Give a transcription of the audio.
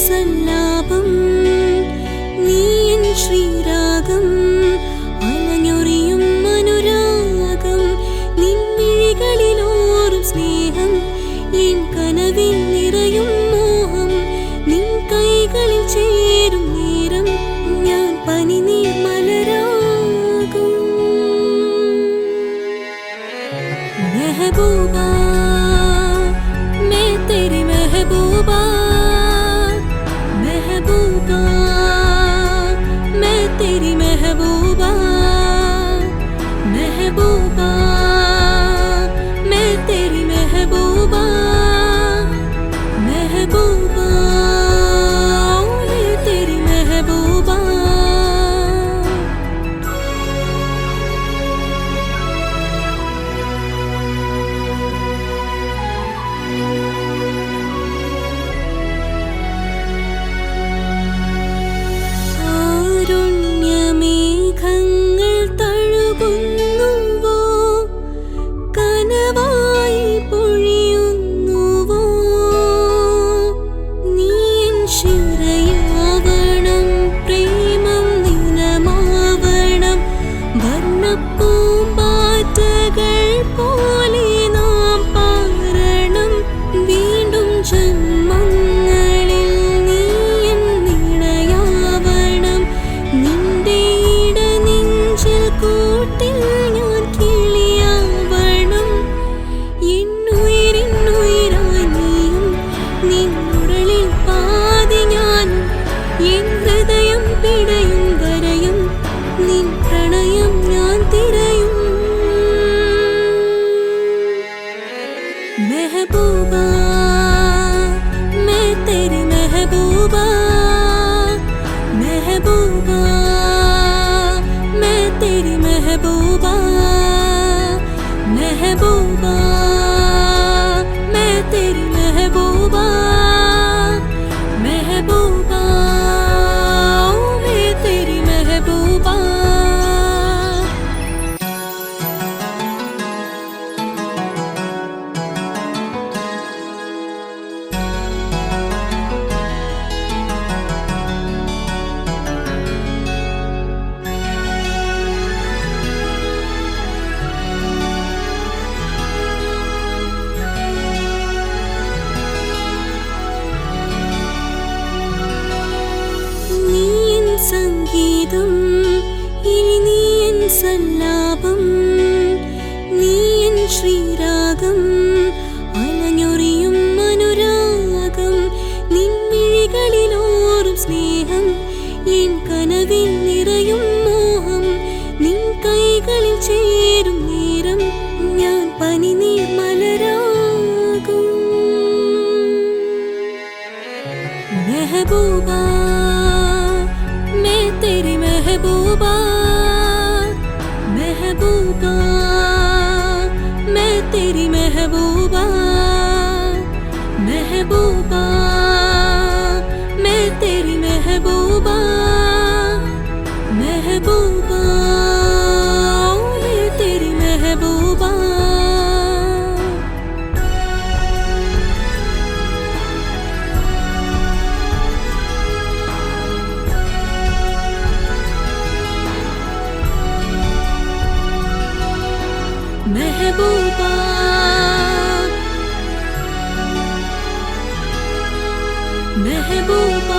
സല്ലാപം നീ എൻ ശ്രീരാഗം അലഞ്ഞൊറിയും അനുരാഗം നിൻമിഴികളിലോറും സ്നേഹം എൻ കനവിൽ നിറയും മോഹം നിൻ കൈകളിൽ ചേരും നേരം ഞാൻ പനിനീർ മലരാകും മെഹബൂബാ मैं तेरी महबूबा महबूबा मैं तेरी महबूबा महबूबा मैं तेरी महबूबा महबूबा मैं तेरी महबूबा महबूबा मैं तेरी महबूबा महबूबा मैं तेरी महबूबा महबूबा मैं तेरी महबूबा महबूबा मैं तेरी महबूबा സംഗീതം ഇനി നീ എൻ സല്ലാപം നീ എൻ ശ്രീരാഗം അലഞ്ഞൊറിയും അനുരാഗം നിൻമിഴികളിലോറും സ്നേഹം എൻ കനവിൽ നിറയും മോഹം നിൻ കൈകളിൽ ചേരും നേരം ഞാൻ പനിനീർ മലരാകും മെഹബൂബാ मैं तेरी महबूबा महबूबा मैं तेरी महबूबा महबूबा मैं तेरी महबूबा महबूबा मैं तेरी महबूबा महबूबा महबूबा